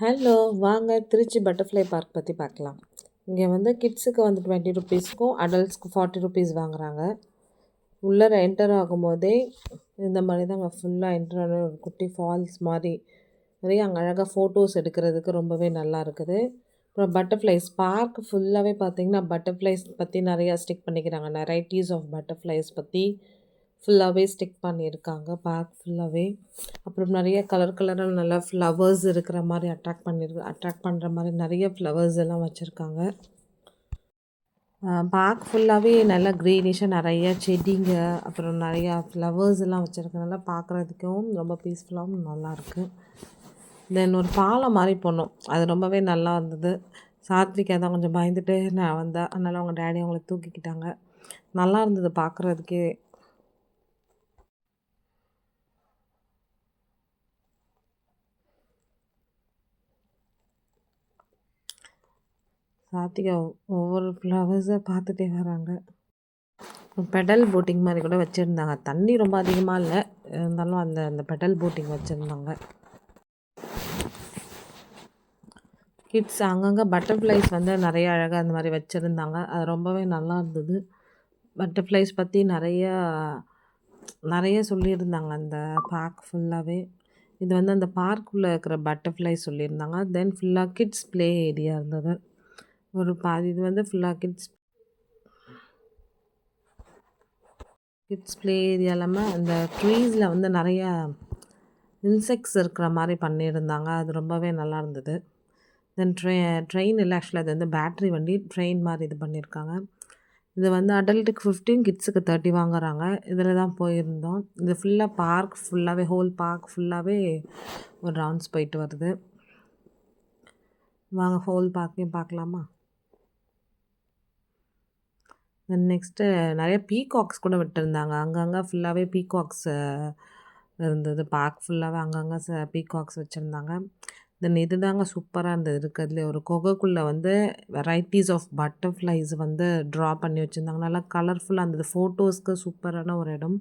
Hello வாங்க Trichy butterfly park பற்றி பார்க்கலாம். இங்கே வந்து கிட்ஸுக்கு வந்து 20 ருபீஸ்க்கும் அடல்ட்ஸ்க்கு 40 ருபீஸ் வாங்குறாங்க. உள்ளே என்டர் ஆகும்போதே இந்த மாதிரி தான் அங்கே ஃபுல்லாக என்டர் ஆன ஒரு குட்டி ஃபால்ஸ் மாதிரி நிறைய அங்கே அழகாக ஃபோட்டோஸ் எடுக்கிறதுக்கு ரொம்பவே நல்லா இருக்குது. அப்புறம் பட்டர்ஃப்ளைஸ் பார்க் ஃபுல்லாகவே பார்த்திங்கன்னா பட்டர்ஃப்ளைஸ் பற்றி நிறையா ஸ்டிக் பண்ணிக்கிறாங்க. வெரைட்டிஸ் ஆஃப் பட்டர்ஃப்ளைஸ் பற்றி ஃபுல்லாகவே ஸ்டிக் பண்ணியிருக்காங்க பார்க் ஃபுல்லாகவே. அப்புறம் நிறைய கலர் கலராக நல்லா ஃப்ளவர்ஸ் இருக்கிற மாதிரி அட்ராக்ட் பண்ணுற மாதிரி நிறைய ஃப்ளவர்ஸ் எல்லாம் வச்சுருக்காங்க. பார்க் ஃபுல்லாகவே நல்லா க்ரீனிஷாக நிறைய செடிங்க அப்புறம் நிறையா ஃப்ளவர்ஸ் எல்லாம் வச்சுருக்கனால பார்க்குறதுக்கும் ரொம்ப பீஸ்ஃபுல்லாகவும் நல்லாயிருக்கு. தென் ஒரு பாலம் மாதிரி போனோம், அது ரொம்பவே நல்லா இருந்தது. சாத்விகா தான் கொஞ்சம் பயந்துட்டு நான் வந்தேன், அதனால் அவங்க டேடி அவங்கள தூக்கிக்கிட்டாங்க. நல்லா இருந்தது பார்க்குறதுக்கே. சாத்விகா ஒவ்வொரு ஃப்ளவர்ஸை பார்த்துட்டே வராங்க. பெடல் போட்டிங் மாதிரி கூட வச்சுருந்தாங்க. தண்ணி ரொம்ப அதிகமாக இல்லை, இருந்தாலும் அந்த பெடல் போட்டிங் வச்சுருந்தாங்க. கிட்ஸ் அங்கங்கே பட்டர்ஃப்ளைஸ் வந்து நிறைய அழகாக அந்த மாதிரி வச்சுருந்தாங்க. அது ரொம்பவே நல்லா இருந்தது. பட்டர்ஃப்ளைஸ் பற்றி நிறைய சொல்லியிருந்தாங்க அந்த பார்க் ஃபுல்லாகவே. இது வந்து அந்த பார்க்குள்ளே இருக்கிற பட்டர்ஃப்ளை சொல்லியிருந்தாங்க. தென் ஃபுல்லாக கிட்ஸ் ப்ளே ஏரியா இருந்தது. ஒரு பாதி இது வந்து ஃபுல்லாக கிட்ஸ் ப்ளே ஏரியா இல்லாமல் அந்த ட்ரீஸில் வந்து நிறையா இன்செக்ட்ஸ் இருக்கிற மாதிரி பண்ணியிருந்தாங்க. அது ரொம்பவே நல்லா இருந்தது. தென் ட்ரெயின் இல்லை, ஆக்சுவலாக அது வந்து பேட்ரி வண்டி ட்ரெயின் மாதிரி இது பண்ணியிருக்காங்க. இது வந்து அடல்ட்டுக்கு 15, கிட்ஸுக்கு 30 வாங்குறாங்க. இதில் தான் போயிருந்தோம். இது ஃபுல்லாக பார்க் ஃபுல்லாகவே ஹோல் பார்க் ஃபுல்லாகவே ஒரு ரவுண்ட்ஸ் போயிட்டு வருது. வாங்க ஹோல் பார்க்கையும் பார்க்கலாமா? தென் நெக்ஸ்ட்டு நிறைய பீகாக்ஸ் கூட விட்டுருந்தாங்க. அங்கங்கே ஃபுல்லாகவே பீகாக்ஸ் இருந்தது. பார்க் ஃபுல்லாகவே அங்கங்கே பீகாக்ஸ் வச்சுருந்தாங்க. தென் இது தாங்க சூப்பராக இருந்தது. இருக்கிறதுலே ஒரு குகைக்குள்ளே வந்து வெரைட்டிஸ் ஆஃப் பட்டர்ஃப்ளைஸ் வந்து ட்ரா பண்ணி வச்சுருந்தாங்க. நல்லா கலர்ஃபுல்லாக இருந்தது. ஃபோட்டோஸ்க்கு சூப்பரான ஒரு இடம்.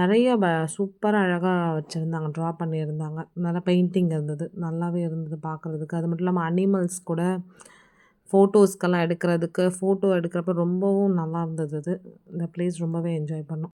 நிறைய சூப்பராக அழகாக வச்சுருந்தாங்க, ட்ரா பண்ணியிருந்தாங்க. நல்லா பெயிண்டிங் இருந்தது, நல்லாவே இருந்தது பார்க்குறதுக்கு. அது மட்டும் இல்லாமல் அனிமல்ஸ் கூட ஃபோட்டோஸ்க்கெல்லாம் எடுக்கிறதுக்கு ஃபோட்டோ எடுக்கிறப்ப ரொம்பவும் நல்லா இருந்தது. இந்த ப்ளேஸ் ரொம்பவே என்ஜாய் பண்ணோம்.